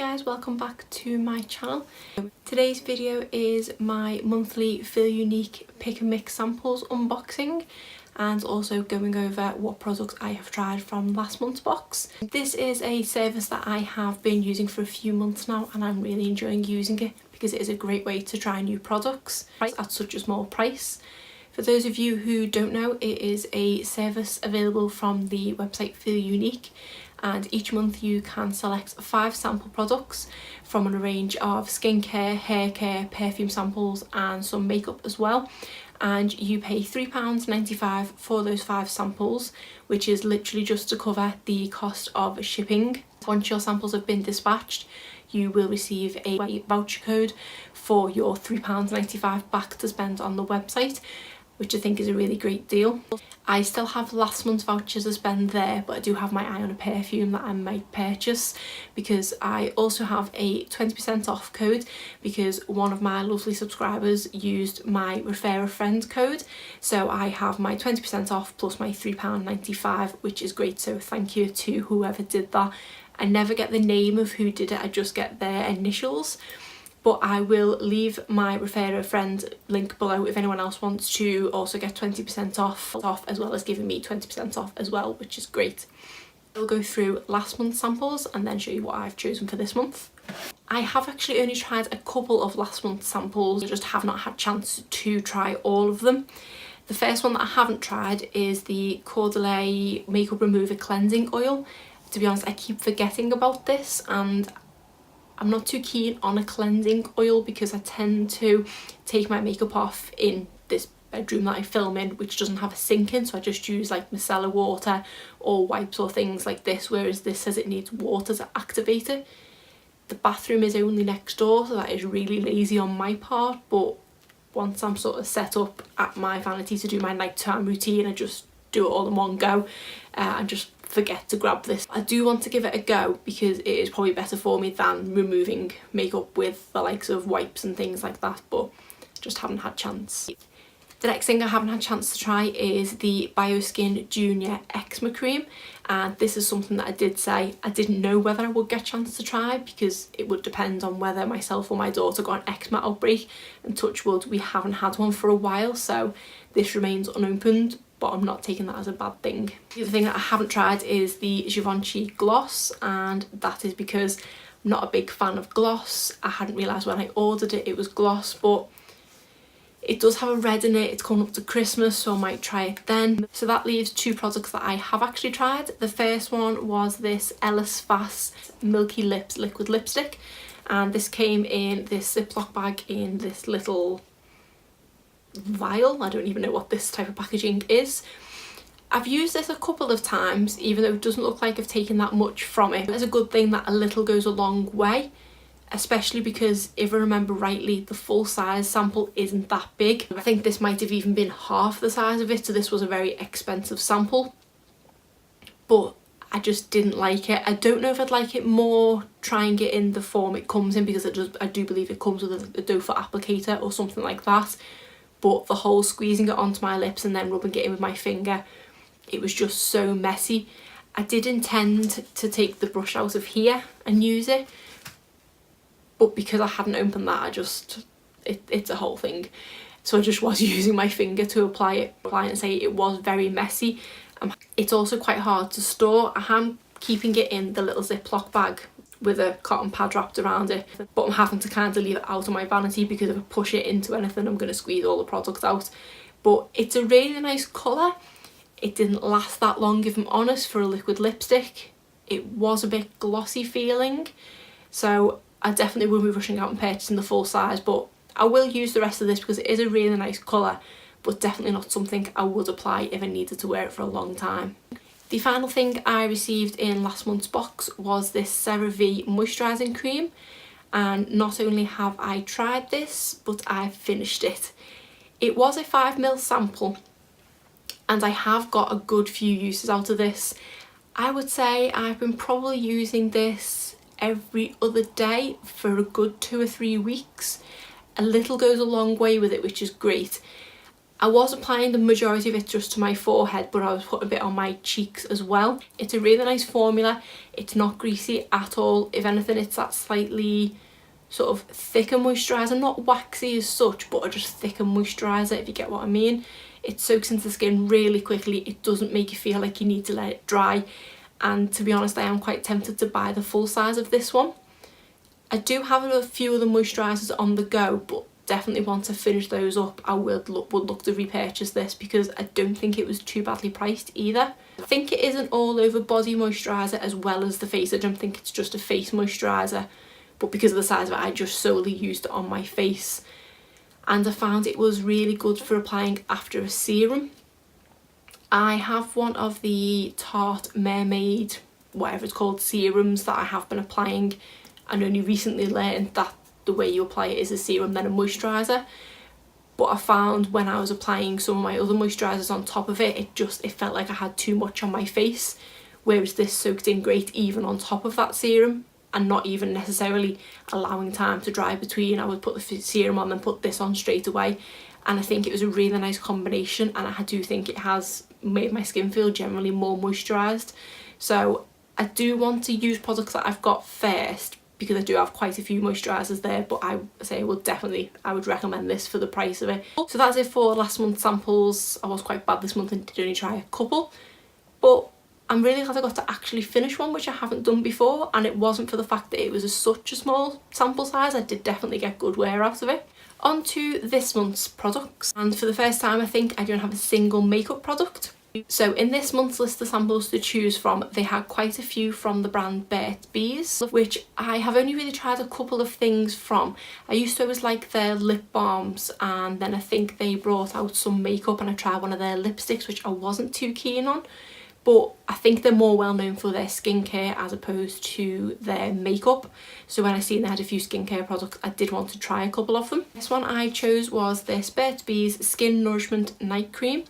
guys, welcome back to my channel. Today's video is my monthly Feel Unique pick and mix samples unboxing and also going over what products I have tried from last month's box. This is a service that I have been using for a few months now and I'm really enjoying using it because it is a great way to try new products at such a small price. For those of you who don't know, it is a service available from the website Feel Unique, and each month you can select 5 sample products from a range of skincare, hair care, perfume samples and some makeup as well, and you pay £3.95 for those 5 samples, which is literally just to cover the cost of shipping. Once your samples have been dispatched, you will receive a voucher code for your £3.95 back to spend on the website, which I think is a really great deal. I still have last month's vouchers to spend there, but I do have my eye on a perfume that I might purchase because I also have a 20% off code because one of my lovely subscribers used my refer a friend code. So I have my 20% off plus my £3.95, which is great. So thank you to whoever did that. I never get the name of who did it, I just get their initials. But I will leave my refer a friend link below if anyone else wants to also get 20% off as well as giving me 20% off as well, which is great. I'll go through last month's samples and then show you what I've chosen for this month. I have actually only tried a couple of last month's samples, I just have not had a chance to try all of them. The first one that I haven't tried is the Caudalie Makeup Remover Cleansing Oil. To be honest, I keep forgetting about this and I'm not too keen on a cleansing oil because I tend to take my makeup off in this bedroom that I film in, which doesn't have a sink in, so I just use like micellar water or wipes or things like this, whereas this says it needs water to activate it. The bathroom is only next door, so that is really lazy on my part, but once I'm sort of set up at my vanity to do my nighttime routine, I just do it all in one go and just forget to grab this. I do want to give it a go because it is probably better for me than removing makeup with the likes of wipes and things like that, but just haven't had chance. The next thing I haven't had chance to try is the Bioskin Junior Eczema Cream, and this is something that I did say I didn't know whether I would get a chance to try because it would depend on whether myself or my daughter got an eczema outbreak, and touch wood, we haven't had one for a while, so this remains unopened, but I'm not taking that as a bad thing. The other thing that I haven't tried is the Givenchy gloss, and that is because I'm not a big fan of gloss. I hadn't realised when I ordered it was gloss, but it does have a red in it. It's coming up to Christmas, so I might try it then. So that leaves 2 products that I have actually tried. The first one was this Ellis Fast Milky Lips liquid lipstick, and this came in this Ziploc bag in this little vial. I don't even know what this type of packaging is. I've used this a couple of times, even though it doesn't look like I've taken that much from it. It's a good thing that a little goes a long way, especially because if I remember rightly, the full size sample isn't that big. I think this might have even been half the size of it, so this was a very expensive sample, but I just didn't like it. I don't know if I'd like it more trying it in the form it comes in, because I do believe it comes with a doe foot applicator or something like that. But the whole squeezing it onto my lips and then rubbing it in with my finger, it was just so messy. I did intend to take the brush out of here and use it, but because I hadn't opened that, it's a whole thing. So I just was using my finger to apply it and say it was very messy. It's also quite hard to store. I am keeping it in the little Ziploc bag with a cotton pad wrapped around it, but I'm having to kind of leave it out of my vanity because if I push it into anything I'm going to squeeze all the products out. But it's a really nice colour. It didn't last that long, if I'm honest, for a liquid lipstick. It was a bit glossy feeling, so I definitely will be rushing out and purchasing the full size, but I will use the rest of this because it is a really nice colour, but definitely not something I would apply if I needed to wear it for a long time. The final thing I received in last month's box was this CeraVe Moisturizing Cream, and not only have I tried this, but I've finished it. It was a 5ml sample and I have got a good few uses out of this. I would say I've been probably using this every other day for a good 2 or 3 weeks. A little goes a long way with it, which is great. I was applying the majority of it just to my forehead, but I was putting a bit on my cheeks as well. It's a really nice formula. It's not greasy at all. If anything, it's that slightly sort of thicker moisturiser, not waxy as such, but a just thicker moisturiser, if you get what I mean. It soaks into the skin really quickly. It doesn't make you feel like you need to let it dry. And to be honest, I am quite tempted to buy the full size of this one. I do have a few other moisturisers on the go, but definitely want to finish those up. I would look to repurchase this because I don't think it was too badly priced either. I think it is an all over body moisturiser as well as the face. I don't think it's just a face moisturiser, but because of the size of it, I just solely used it on my face. And I found it was really good for applying after a serum. I have one of the Tarte Mermaid, whatever it's called, serums that I have been applying, and only recently learned that the way you apply it is a serum then a moisturiser. But I found when I was applying some of my other moisturisers on top of it, it felt like I had too much on my face, whereas this soaked in great even on top of that serum and not even necessarily allowing time to dry between. I would put the serum on and put this on straight away, and I think it was a really nice combination, and I do think it has made my skin feel generally more moisturised. So I do want to use products that I've got first, because I do have quite a few moisturisers there, but I would recommend this for the price of it. So that's it for last month's samples. I was quite bad this month and did only try a couple, but I'm really glad I got to actually finish one, which I haven't done before, and it wasn't for the fact that it was such a small sample size. I did definitely get good wear out of it. On to this month's products, and for the first time I think I don't have a single makeup product. So in this month's list of samples to choose from, they had quite a few from the brand Burt's Bees, which I have only really tried a couple of things from. I used to always like their lip balms, and then I think they brought out some makeup and I tried one of their lipsticks, which I wasn't too keen on. But I think they're more well known for their skincare as opposed to their makeup. So when I seen they had a few skincare products, I did want to try a couple of them. This one I chose was this Burt's Bees Skin Nourishment Night Cream.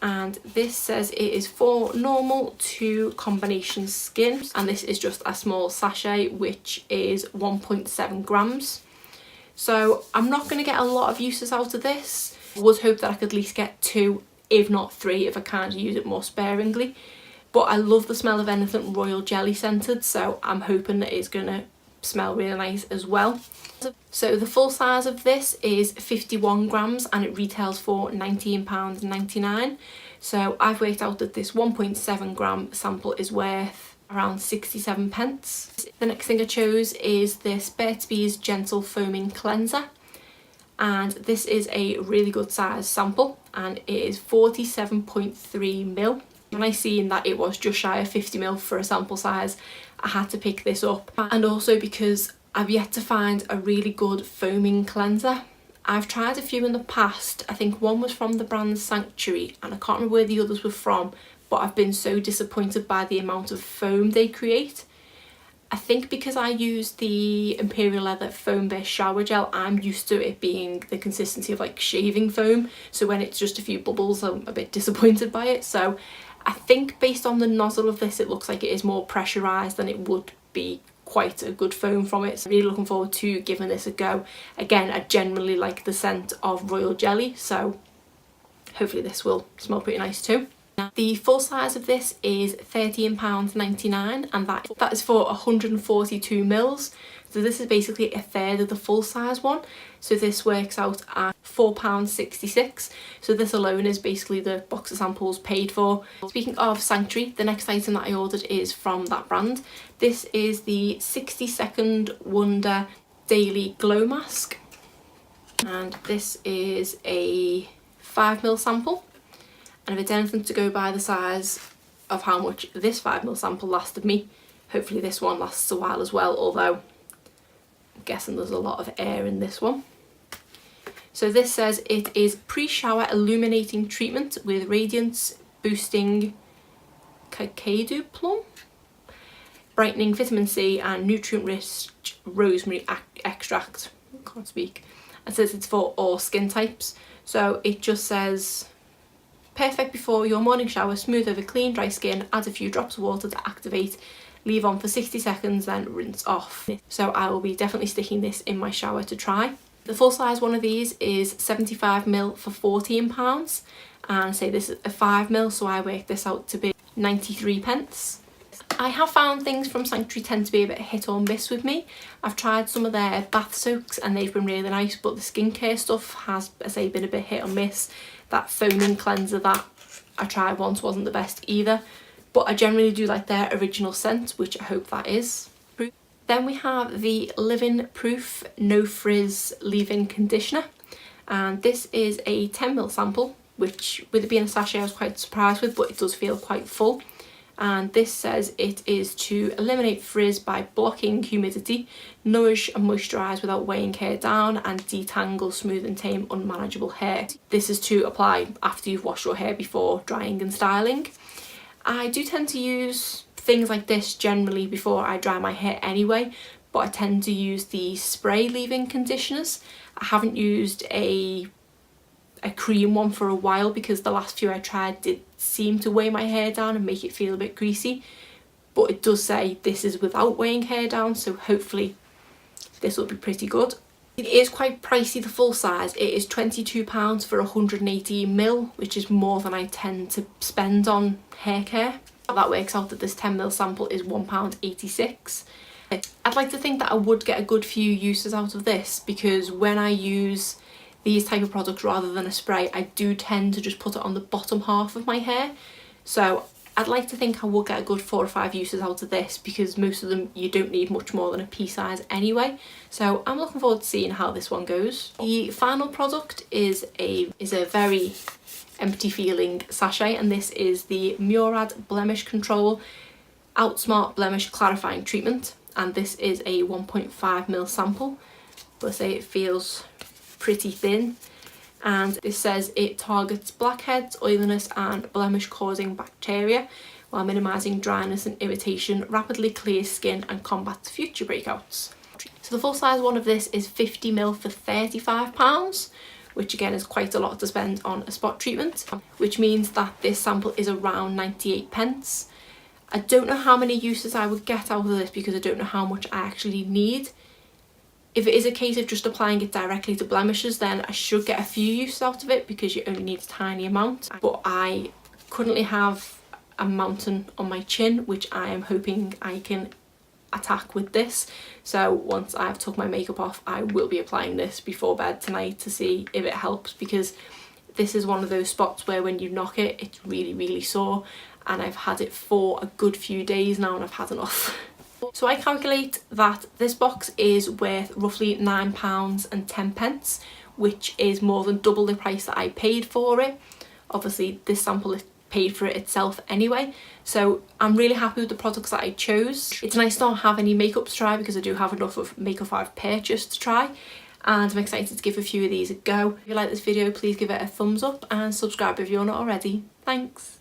And this says it is for normal to combination skin, and this is just a small sachet which is 1.7 grams. So I'm not going to get a lot of uses out of this. I would hope that I could at least get 2, if not 3, if I can't use it more sparingly. But I love the smell of anything royal jelly scented, so I'm hoping that it's going to smell really nice as well. So the full size of this is 51 grams and it retails for £19.99. So I've worked out that this 1.7 gram sample is worth around 67 pence. The next thing I chose is this Burt's Bees Gentle Foaming Cleanser, and this is a really good size sample and it is 47.3ml. When I seen that it was just shy of 50ml for a sample size, I had to pick this up, and also because I've yet to find a really good foaming cleanser. I've tried a few in the past. I think one was from the brand Sanctuary and I can't remember where the others were from, but I've been so disappointed by the amount of foam they create. I think because I use the Imperial Leather Foam Bare Shower Gel, I'm used to it being the consistency of like shaving foam, so when it's just a few bubbles I'm a bit disappointed by it. So I think based on the nozzle of this, it looks like it is more pressurised than it would be quite a good foam from it. So really looking forward to giving this a go. Again, I generally like the scent of royal jelly, so hopefully this will smell pretty nice too. Now, the full size of this is £13.99 and that is for 142ml. So this is basically a third of the full size one. So this works out at £4.66. So this alone is basically the box of samples paid for. Speaking of Sanctuary, the next item that I ordered is from that brand. This is the 60-Second Wonder Daily Glow Mask. And this is a 5ml sample. And if it's anything to go by the size of how much this 5ml sample lasted me, hopefully this one lasts a while as well, although I'm guessing there's a lot of air in this one. So this says it is pre-shower illuminating treatment with radiance boosting cacao plum, brightening vitamin C and nutrient-rich rosemary extract. I can't speak. It says it's for all skin types. So it just says perfect before your morning shower, smooth over clean dry skin, add a few drops of water to activate, leave on for 60 seconds then rinse off. So I will be definitely sticking this in my shower to try. The full size one of these is 75ml for £14, and say this is a 5ml, so I worked this out to be 93p. I have found things from Sanctuary tend to be a bit hit or miss with me. I've tried some of their bath soaks and they've been really nice, but the skincare stuff has, I say, been a bit hit or miss. That foaming cleanser that I tried once wasn't the best either, but I generally do like their original scent, which I hope that is. Then we have the Living Proof No Frizz Leave-In Conditioner, and this is a 10ml sample, which with it being a sachet I was quite surprised with, but it does feel quite full. And this says it is to eliminate frizz by blocking humidity, nourish and moisturise without weighing hair down, and detangle, smooth and tame unmanageable hair. This is to apply after you've washed your hair before drying and styling. I do tend to use things like this generally before I dry my hair anyway, but I tend to use the spray leave-in conditioners. I haven't used a cream one for a while because the last few I tried did seem to weigh my hair down and make it feel a bit greasy, but it does say this is without weighing hair down, so hopefully this will be pretty good. It is quite pricey, the full size. It is £22 for 180ml, which is more than I tend to spend on hair care. That works out that this 10ml sample is £1.86. I'd like to think that I would get a good few uses out of this, because when I use these type of products rather than a spray, I do tend to just put it on the bottom half of my hair. So I'd like to think I will get a good 4 or 5 uses out of this, because most of them you don't need much more than a pea size anyway. So I'm looking forward to seeing how this one goes. The final product is a very empty feeling sachet, and this is the Murad Blemish Control Outsmart Blemish Clarifying Treatment, and this is a 1.5ml sample, but I say it feels pretty thin. And this says it targets blackheads, oiliness and blemish causing bacteria while minimising dryness and irritation, rapidly clears skin and combats future breakouts. So the full size one of this is 50ml for £35, which again is quite a lot to spend on a spot treatment, which means that this sample is around 98p. I don't know how many uses I would get out of this because I don't know how much I actually need. If it is a case of just applying it directly to blemishes, then I should get a few uses out of it because you only need a tiny amount. But I currently have a mountain on my chin, which I am hoping I can attack with this. So once I've took my makeup off, I will be applying this before bed tonight to see if it helps, because this is one of those spots where when you knock it, it's really sore, and I've had it for a good few days now and I've had enough. So I calculate that this box is worth roughly £9.10, which is more than double the price that I paid for it. Obviously this sample is paid for it itself anyway, so I'm really happy with the products that I chose. It's nice to not have any makeup to try because I do have enough of makeup I've purchased to try, and I'm excited to give a few of these a go. If you like this video, please give it a thumbs up and subscribe if you're not already. Thanks.